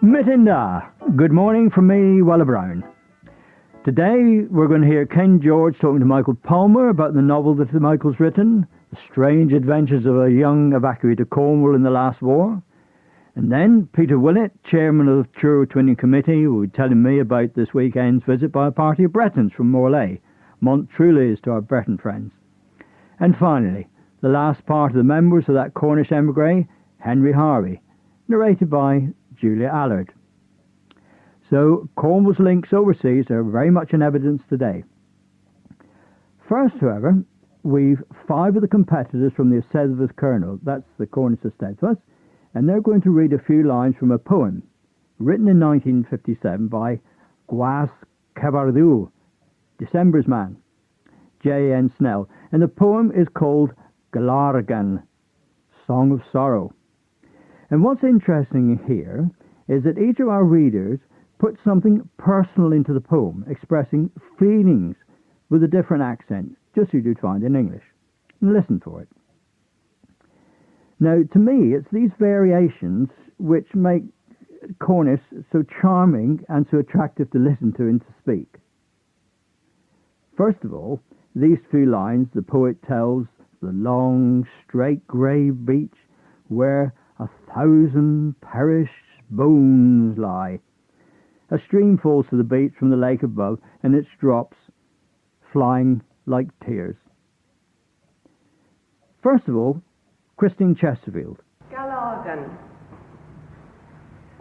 Mitinda. Good morning from me, Wella Brown. Today we're going to hear Ken George talking to Michael Palmer about the novel that Michael's written, The Strange Adventures of a Young Evacuee to Cornwall in the Last War. And then Peter Willett, chairman of the Truro Twinning Committee, will be telling me about this weekend's visit by a party of Bretons from Morlaix. Montrulés to our Breton friends. And finally, the last part of the members of that Cornish emigre, Henry Harvey, narrated by Julia Allard. So, Cornwall's links overseas are very much in evidence today. First, however, we've 5 of the competitors from the St.Ives kernel, that's the Cornish of St.Ives, and they're going to read a few lines from a poem written in 1957 by Gwas Cavardhu, December's Man, J.N. Snell, and the poem is called Galargan, Song of Sorrow. And what's interesting here is that each of our readers put something personal into the poem, expressing feelings with a different accent, just as you'd find in English. And listen for it. Now, to me, it's these variations which make Cornish so charming and so attractive to listen to and to speak. First of all, these few lines, the poet tells the long, straight grey beach where 1,000 perished bones lie. A stream falls to the beach from the lake above, and its drops flying like tears. First of all, Christine Chesterfield. Galargan.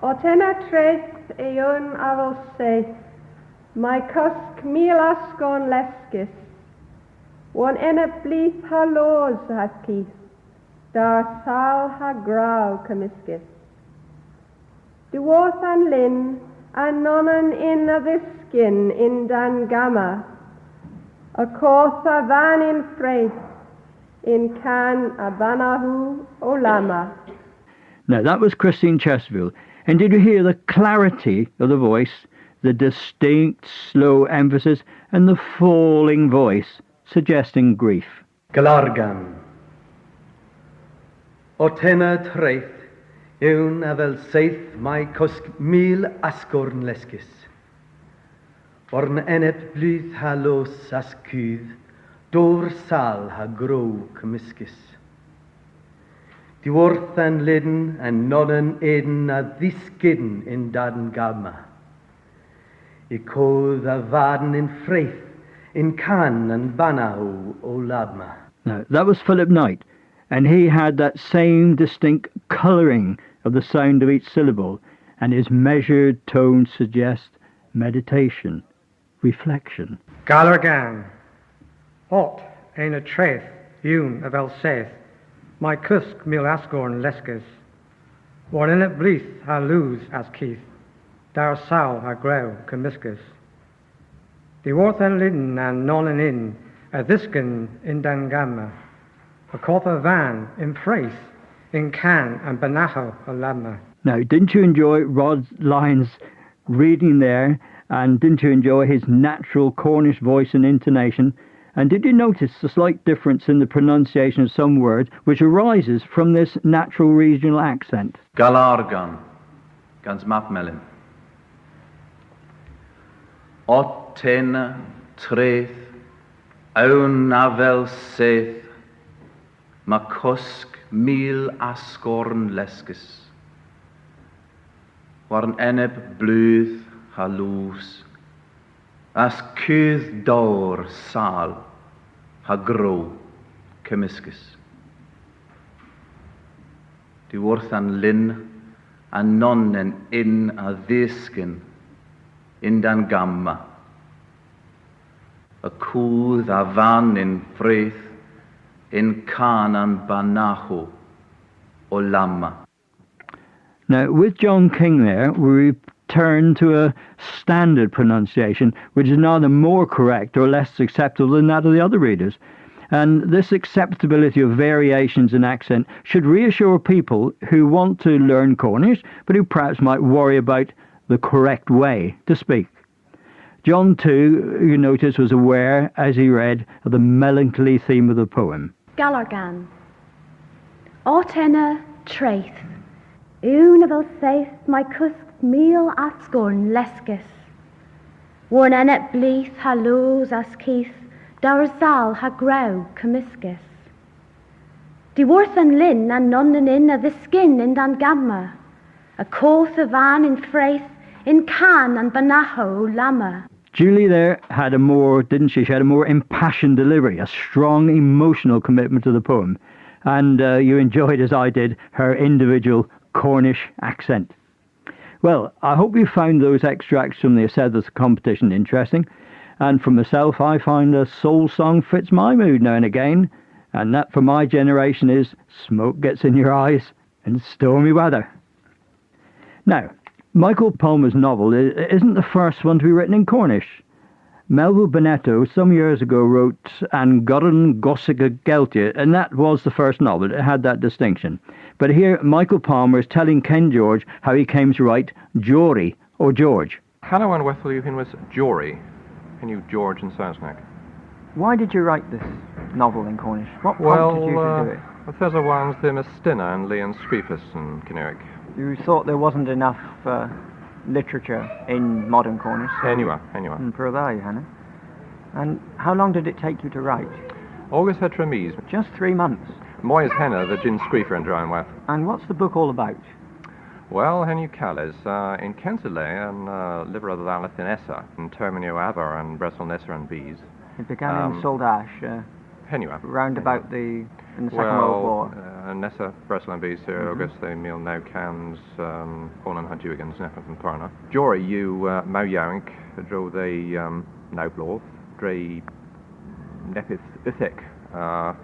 O tena treth eon arol se, my cusk mil asgon leskis, one ena bleep ha laws ha keith, dar sal ha grau camiscus. Du worth an lin, an nonan in a viskin in dan gamma, a coth a van in freith, in can a banahu o lama. Now that was Christine Chesterfield. And did you hear the clarity of the voice, the distinct slow emphasis, and the falling voice, suggesting grief? Galargan. O tena treith, ewn a fel seith mai cosg mil asgorn lesgis. Orn enep blydd ha los as cydd, dor sal ha grow cymysgis. Di wrth an lydyn an nonan eden a ddisgydyn in daden gamma. I codd a faden in freith, in can and banahu o labma. Now, that was Philip Knight, and he had that same distinct colouring of the sound of each syllable, and his measured tone suggests meditation, reflection. Galargan, ot ein a treth, ywn a fel seth, my cusk mil asgorn lesgus, war in it blith ha lose as keith, dar sal ha grew cymysgus. Di worth an lydyn an nonan in, a thiskin in dan gamma, a coth a van in freith, in can and banaho a lamma. Now, didn't you enjoy Rod Lyons reading there, and didn't you enjoy his natural Cornish voice and intonation? And did you notice the slight difference in the pronunciation of some words which arises from this natural regional accent? Galargan, gans mapmelin. Otena treth, awn avel seth, ma cosg mil asgorn lesgus. Warn eneb blwydd ha lws, as cydd dor sal ha grow cymysgus. Di wrth an lyn a nonnen in a ddisgyn in dan gamma, a cwdd a fan in freith in can an banacho o lama. Now, with John King there, we return to a standard pronunciation, which is neither more correct or less acceptable than that of the other readers. And this acceptability of variations in accent should reassure people who want to learn Cornish, but who perhaps might worry about the correct way to speak. John, too, you notice, was aware, as he read, of the melancholy theme of the poem. Galargan. Otena traith. Oon of el seith my cusk míl asgorn lesgus. Warn enet blith ha loos as keith, dawr zal ha grau commiscus. Di worth an lin and non an in a the skin in dan gamma, a coth of van in fraith, in can and banaho lama. Julie there had a more, didn't she? She had a more impassioned delivery, a strong emotional commitment to the poem. And you enjoyed, as I did, her individual Cornish accent. Well, I hope you found those extracts from the Aesthetics competition interesting. And for myself, I find a soul song fits my mood now and again. And that for my generation is Smoke Gets in Your Eyes and Stormy Weather. Now, Michael Palmer's novel isn't the first one to be written in Cornish. Melville Bonetto some years ago wrote An Goran Gosica Geltia, and that was the first novel. It had that distinction. But here, Michael Palmer is telling Ken George how he came to write Jory, or George. Hello and welcome you was Jory, and you George and Sasnak. Why did you write this novel in Cornish? What prompted you to do it? Well, there's a one's the Mestina and Leon Scripus and Kernewek. You thought there wasn't enough literature in modern Cornish. Anyway. For that, Hannah. And how long did it take you to write? August had Tremise. Just 3 months. Moyes Henna, the Gin Screefer and Drown with. And what's the book all about? Well, Henny Callis, in Kensile and Liver of the Lalith in Essa, and Terminio Avar and Bresel Nessa and Bees. It began in Saltash, round about in the Second World War. Nessa, Bresel and Bees, August, they meal now cans, Onan Hadjugans, Nepeth and Parna. Jory, you, Mau Yoink, drove the Naubloth, Dre Nepeth Ithek,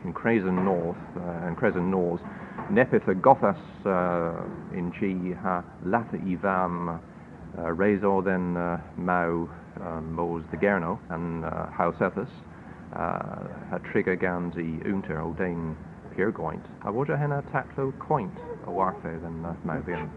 in Crazen North, and Crazen North, Nepeth a Gothas in G, ha Lata Ivam, Razor then Mau Mos the Gerno, and Hausethus, ha Trigger Ganzi Unter, O'Dane Piergoint, a Waja Henna Tatlo Coint, a Warfe than Mauvian.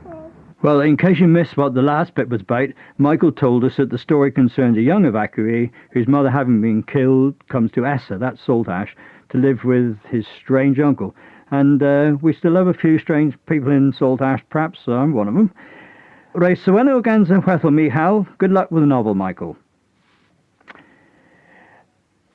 Well, in case you missed what the last bit was about, Michael told us that the story concerns a young evacuee whose mother, having been killed, comes to Essa, that's Saltash, to live with his strange uncle. And we still have a few strange people in Saltash, perhaps I'm one of them. Right, so when again, Mihal, good luck with the novel, Michael.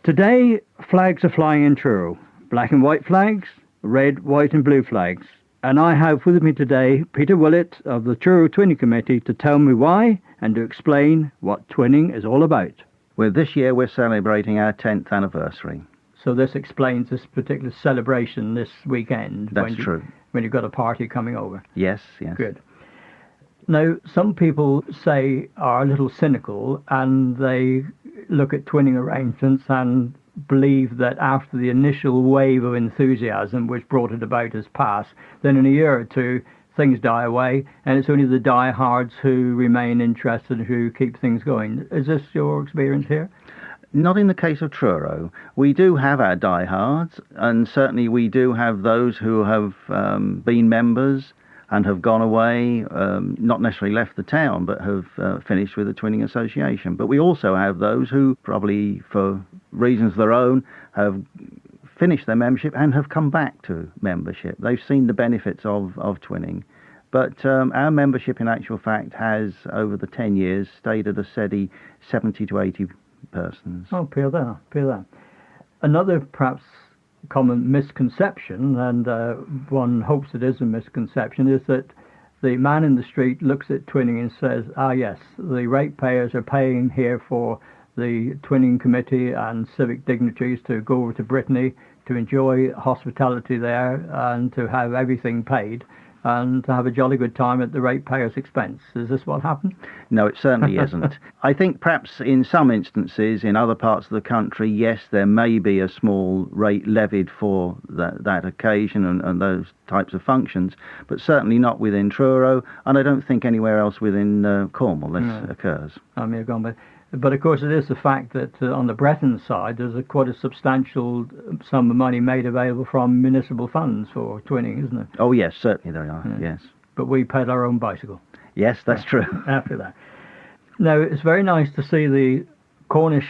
Today, flags are flying in Truro. Black and white flags, red, white and blue flags. And I have with me today Peter Willett of the Truro Twinning Committee to tell me why and to explain what twinning is all about. Well, this year we're celebrating our 10th anniversary. So this explains this particular celebration this weekend. That's true. When you've got a party coming over. Yes. Good. Now, some people are a little cynical and they look at twinning arrangements and believe that after the initial wave of enthusiasm which brought it about has passed, then in a year or two things die away and it's only the diehards who remain interested, who keep things going. Is this your experience here? Not in the case of Truro. We do have our diehards, and certainly we do have those who have been members and have gone away, not necessarily left the town, but have finished with the Twinning Association. But we also have those who, probably for reasons of their own, have finished their membership and have come back to membership. They've seen the benefits of twinning. But our membership, in actual fact, has, over the 10 years, stayed at a steady 70 to 80 persons. Oh, peer there. Another, perhaps, common misconception, and one hopes it is a misconception, is that the man in the street looks at twinning and says, yes, the ratepayers are paying here for the Twinning Committee and civic dignitaries to go over to Brittany to enjoy hospitality there and to have everything paid and to have a jolly good time at the ratepayers' expense. Is this what happened? No, it certainly isn't. I think perhaps in some instances, in other parts of the country, yes, there may be a small rate levied for that occasion and those types of functions, but certainly not within Truro, and I don't think anywhere else within Cornwall this occurs. But of course it is the fact that on the Breton side there's quite a substantial sum of money made available from municipal funds for twinning, isn't it? Oh yes, certainly there are, yes. But we paid our own bicycle. Yes, that's true. After that. Now, it's very nice to see the Cornish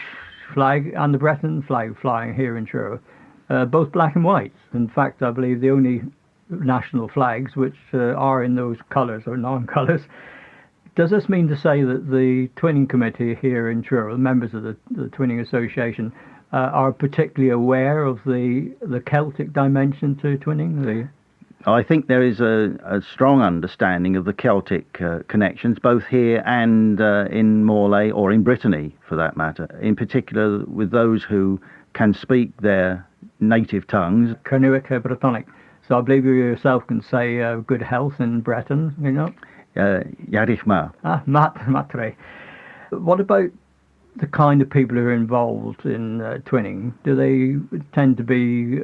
flag and the Breton flag flying here in Truro, both black and white. In fact, I believe the only national flags which are in those colours or non-colours. Does this mean to say that the Twinning Committee here in Truro, members of the Twinning Association, are particularly aware of the Celtic dimension to twinning? I think there is a strong understanding of the Celtic connections, both here and in Morlaix, or in Brittany for that matter, in particular with those who can speak their native tongues. Kernewek Brittonic. So I believe you yourself can say good health in Breton, you know? Yarich ma. Matre. What about the kind of people who are involved in twinning? Do they tend to be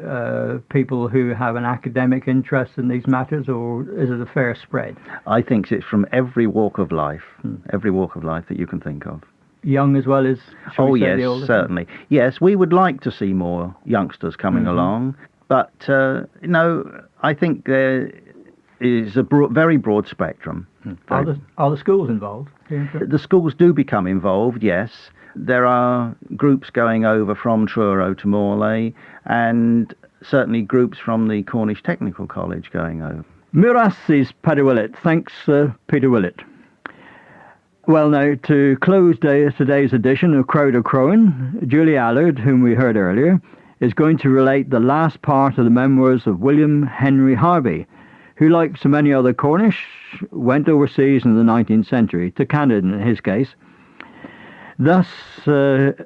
people who have an academic interest in these matters, or is it a fair spread? I think it's from every walk of life, every walk of life that you can think of. Young as well as, yes, certainly. Yes, we would like to see more youngsters coming along, but, I think there is a very broad spectrum. Are the schools involved? The schools do become involved, yes. There are groups going over from Truro to Morlaix, and certainly groups from the Cornish Technical College going over. Muras is Peter Willett. Thanks, Peter Willett. Well, now, to close today's edition of Kroeder Kroghen, Julie Allard, whom we heard earlier, is going to relate the last part of the memoirs of William Henry Harvey, who, like so many other Cornish, went overseas in the 19th century, to Canada in his case, thus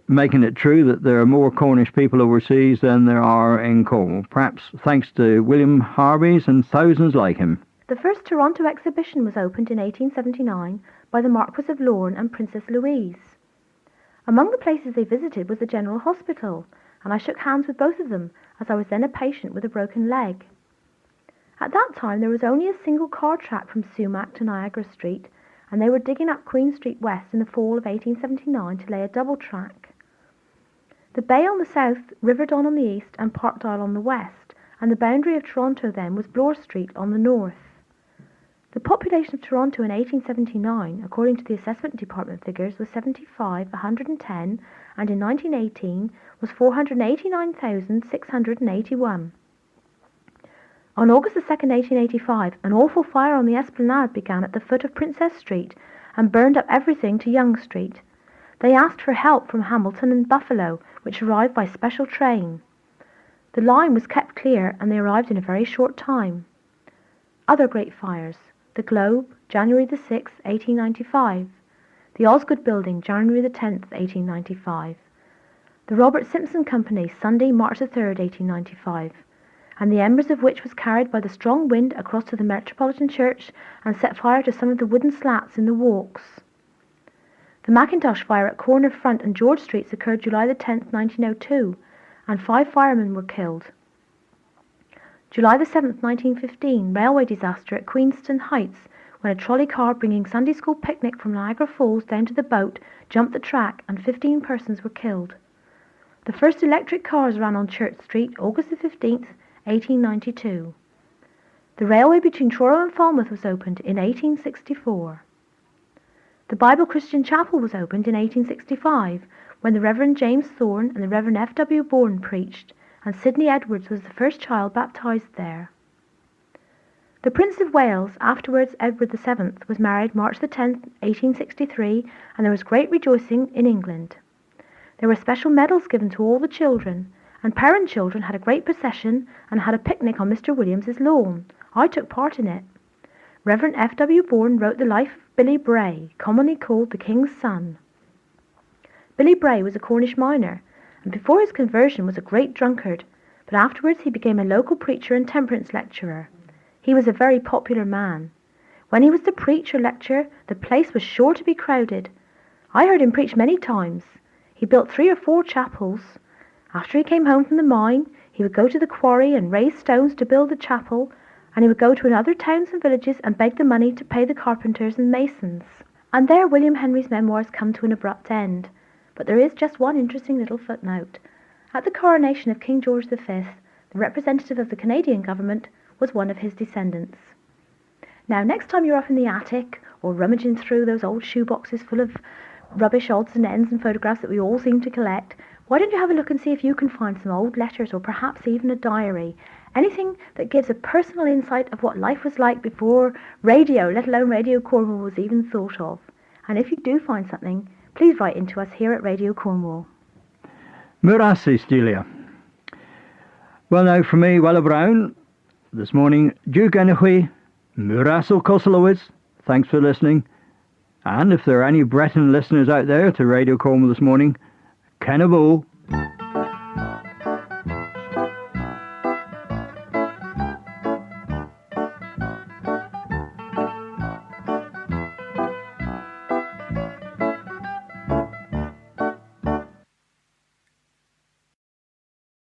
making it true that there are more Cornish people overseas than there are in Cornwall, perhaps thanks to William Harvey's and thousands like him. The first Toronto exhibition was opened in 1879 by the Marquess of Lorne and Princess Louise. Among the places they visited was the General Hospital, and I shook hands with both of them, as I was then a patient with a broken leg. At that time there was only a single car track from Sumac to Niagara Street, and they were digging up Queen Street West in the fall of 1879 to lay a double track. The bay on the south, River Don on the east, and Parkdale on the west, and the boundary of Toronto then was Bloor Street on the north. The population of Toronto in 1879, according to the Assessment Department figures, was 75,110, and in 1918 was 489,681. On August 2, 1885, an awful fire on the Esplanade began at the foot of Princess Street and burned up everything to Yonge Street. They asked for help from Hamilton and Buffalo, which arrived by special train. The line was kept clear, and they arrived in a very short time. Other great fires: the Globe, January the 6th, 1895. The Osgood Building, January the 10th, 1895. The Robert Simpson Company, Sunday, March the 3rd, 1895. And the embers of which was carried by the strong wind across to the Metropolitan Church and set fire to some of the wooden slats in the walks. The Mackintosh fire at Corner Front and George Streets occurred July the 10th, 1902, and 5 firemen were killed. July the 7th, 1915, railway disaster at Queenston Heights, when a trolley car bringing Sunday school picnic from Niagara Falls down to the boat jumped the track and 15 persons were killed. The first electric cars ran on Church Street, August the 15th, 1892. The railway between Truro and Falmouth was opened in 1864. The Bible Christian Chapel was opened in 1865, when the Reverend James Thorne and the Reverend F.W. Bourne preached, and Sidney Edwards was the first child baptized there. The Prince of Wales, afterwards Edward VII, was married March the 10th, 1863, and there was great rejoicing in England. There were special medals given to all the children, and parent children had a great procession and had a picnic on Mr. Williams's lawn. I took part in it. Reverend F.W. Bourne wrote the life of Billy Bray, commonly called the King's Son. Billy Bray was a Cornish miner, and before his conversion was a great drunkard, but afterwards he became a local preacher and temperance lecturer. He was a very popular man. When he was to preach or lecture, the place was sure to be crowded. I heard him preach many times. He built 3 or 4 chapels. After he came home from the mine, he would go to the quarry and raise stones to build the chapel, and he would go to other towns and villages and beg the money to pay the carpenters and masons. And there William Henry's memoirs come to an abrupt end. But there is just one interesting little footnote. At the coronation of King George V, the representative of the Canadian government was one of his descendants. Now, next time you're up in the attic or rummaging through those old shoeboxes full of rubbish odds and ends and photographs that we all seem to collect, why don't you have a look and see if you can find some old letters or perhaps even a diary, Anything that gives a personal insight of what life was like before radio, let alone Radio Cornwall, was even thought of. And if you do find something, please write into us here at Radio Cornwall. Murasi, Stelia. Well, now from me, Wella Brown, this morning, Duke Enehui, Muraso Kosolowitz. Thanks for listening. And if there are any Breton listeners out there to Radio Cornwall this morning, Kennebo.